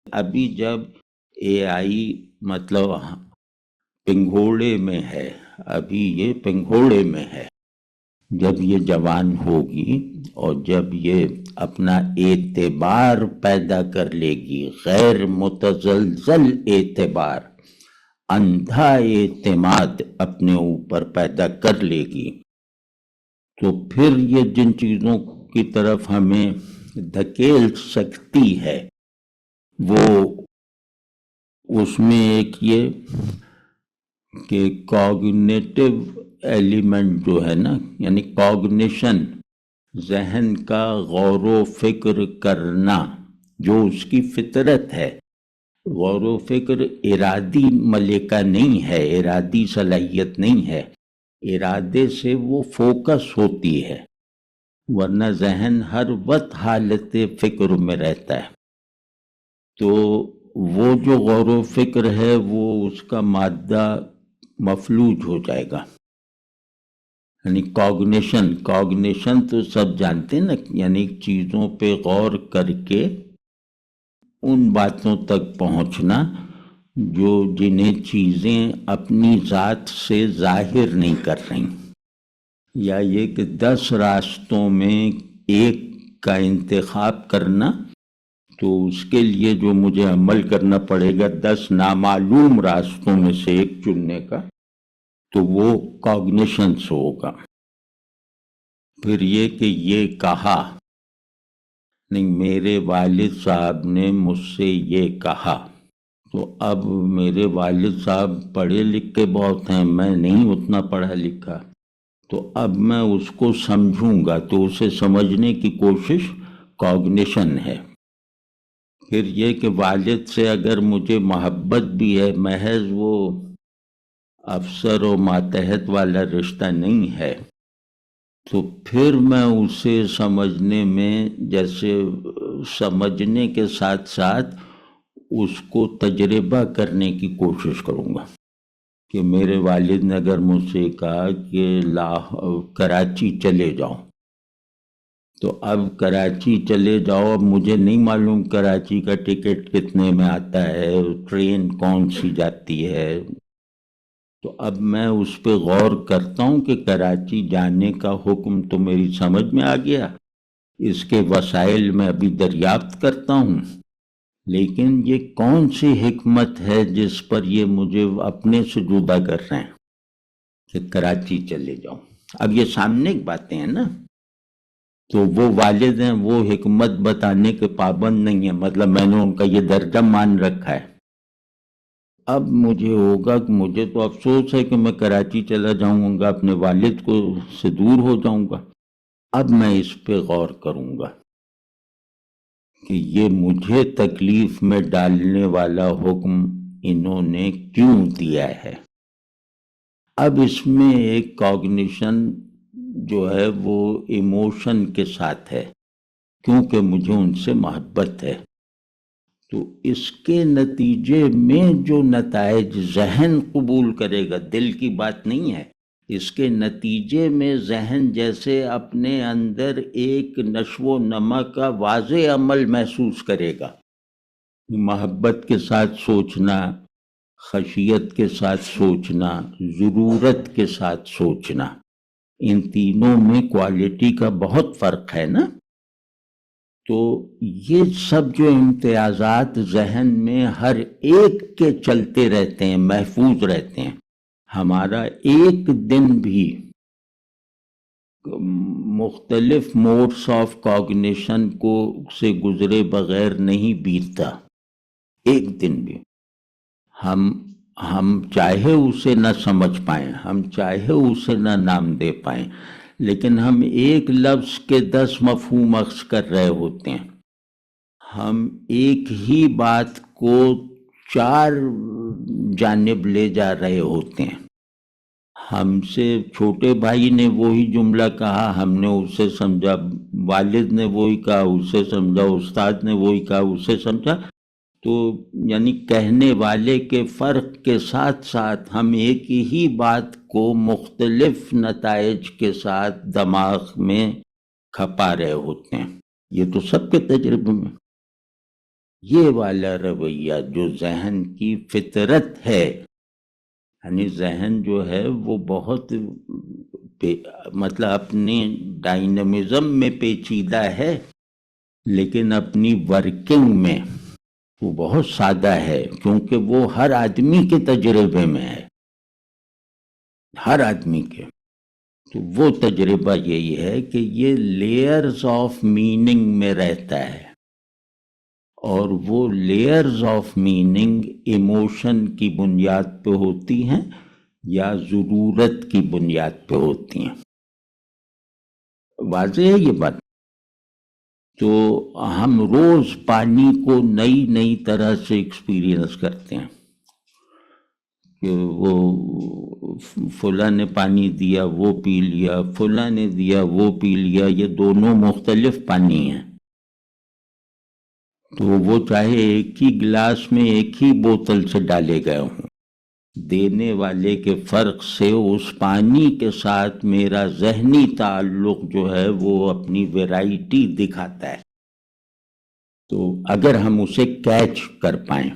ابھی جب اے آئی مطلب پنگھوڑے میں ہے، ابھی یہ پنگھوڑے میں ہے، جب یہ جوان ہوگی اور جب یہ اپنا اعتبار پیدا کر لے گی، غیر متزلزل اعتبار، اندھا اعتماد اپنے اوپر پیدا کر لے گی، تو پھر یہ جن چیزوں کی طرف ہمیں دھکیل سکتی ہے وہ اس میں ایک یہ کہ کوگنیٹو ایلیمنٹ جو ہے نا، یعنی کوگنیشن، ذہن کا غور و فکر کرنا، جو اس کی فطرت ہے۔ غور و فکر ارادی ملکہ نہیں ہے، ارادی صلاحیت نہیں ہے، ارادے سے وہ فوکس ہوتی ہے، ورنہ ذہن ہر وقت حالت فکر میں رہتا ہے۔ تو وہ جو غور و فکر ہے وہ اس کا مادہ مفلوج ہو جائے گا، یعنی کوگنیشن تو سب جانتے ہیں نا، یعنی چیزوں پہ غور کر کے ان باتوں تک پہنچنا جو جنہیں چیزیں اپنی ذات سے ظاہر نہیں کر رہی، یا یہ کہ 10 راستوں میں ایک کا انتخاب کرنا، تو اس کے لیے جو مجھے عمل کرنا پڑے گا 10 نامعلوم راستوں میں سے ایک چننے کا، تو وہ کوگنیشن سے ہوگا۔ پھر یہ کہ یہ کہا، نہیں میرے والد صاحب نے مجھ سے یہ کہا، تو اب میرے والد صاحب پڑھے لکھے بہت ہیں، میں نہیں اتنا پڑھا لکھا، تو اب میں اس کو سمجھوں گا، تو اسے سمجھنے کی کوشش کوگنیشن ہے۔ پھر یہ کہ والد سے اگر مجھے محبت بھی ہے، محض وہ افسر و ماتحت والا رشتہ نہیں ہے، تو پھر میں اسے سمجھنے میں، جیسے سمجھنے کے ساتھ ساتھ اس کو تجربہ کرنے کی کوشش کروں گا، کہ میرے والد نے اگر مجھ سے کہا کہ کراچی چلے جاؤ، تو اب کراچی چلے جاؤ، اب مجھے نہیں معلوم کراچی کا ٹکٹ کتنے میں آتا ہے، ٹرین کون سی جاتی ہے، تو اب میں اس پہ غور کرتا ہوں کہ کراچی جانے کا حکم تو میری سمجھ میں آ گیا، اس کے وسائل میں ابھی دریافت کرتا ہوں، لیکن یہ کون سی حکمت ہے جس پر یہ مجھے اپنے سے جدا کر رہے ہیں کہ کراچی چلے جاؤ۔ اب یہ سامنے کی باتیں ہیں نا، تو وہ والد ہیں، وہ حکمت بتانے کے پابند نہیں ہیں، مطلب میں نے ان کا یہ درجہ مان رکھا ہے۔ اب مجھے ہوگا کہ مجھے تو افسوس ہے کہ میں کراچی چلا جاؤں گا، اپنے والد کو سے دور ہو جاؤں گا، اب میں اس پہ غور کروں گا کہ یہ مجھے تکلیف میں ڈالنے والا حکم انہوں نے کیوں دیا ہے۔ اب اس میں ایک کوگنیشن جو ہے وہ ایموشن کے ساتھ ہے، کیونکہ مجھے ان سے محبت ہے، تو اس کے نتیجے میں جو نتائج ذہن قبول کرے گا، دل کی بات نہیں ہے، اس کے نتیجے میں ذہن جیسے اپنے اندر ایک نشو و نما کا واضح عمل محسوس کرے گا، محبت کے ساتھ سوچنا، خشیت کے ساتھ سوچنا، ضرورت کے ساتھ سوچنا، ان تینوں میں کوالٹی کا بہت فرق ہے نا۔ تو یہ سب جو امتیازات ذہن میں ہر ایک کے چلتے رہتے ہیں، محفوظ رہتے ہیں، ہمارا ایک دن بھی مختلف موڈس آف کوگنیشن کو سے گزرے بغیر نہیں بیتتا، ایک دن بھی۔ ہم چاہے اسے نہ سمجھ پائیں، ہم چاہے اسے نہ نام دے پائیں، لیکن ہم ایک لفظ کے 10 مفہوم اخذ کر رہے ہوتے ہیں، ہم ایک ہی بات کو 4 جانب لے جا رہے ہوتے ہیں۔ ہم سے چھوٹے بھائی نے وہی جملہ کہا، ہم نے اسے سمجھا، والد نے وہی کہا، اسے سمجھا، استاد نے وہی کہا، اسے سمجھا، تو یعنی کہنے والے کے فرق کے ساتھ ساتھ ہم ایک ہی بات کو مختلف نتائج کے ساتھ دماغ میں کھپا رہے ہوتے ہیں، یہ تو سب کے تجربے میں۔ یہ والا رویہ جو ذہن کی فطرت ہے، یعنی ذہن جو ہے وہ بہت مطلب اپنے ڈائنامزم میں پیچیدہ ہے، لیکن اپنی ورکنگ میں وہ بہت سادہ ہے، کیونکہ وہ ہر آدمی کے تجربے میں ہے، ہر آدمی کے۔ تو وہ تجربہ یہی ہے کہ یہ لیئرز آف میننگ میں رہتا ہے، اور وہ لیئرز آف میننگ ایموشن کی بنیاد پہ ہوتی ہیں یا ضرورت کی بنیاد پہ ہوتی ہیں۔ واضح ہے یہ بات؟ تو ہم روز پانی کو نئی نئی طرح سے ایکسپیرینس کرتے ہیں کہ وہ فلاں نے پانی دیا وہ پی لیا، فلاں نے دیا وہ پی لیا، یہ دونوں مختلف پانی ہیں۔ تو وہ چاہے ایک ہی گلاس میں ایک ہی بوتل سے ڈالے گئے ہوں، دینے والے کے فرق سے اس پانی کے ساتھ میرا ذہنی تعلق جو ہے وہ اپنی ویرائٹی دکھاتا ہے۔ تو اگر ہم اسے کیچ کر پائیں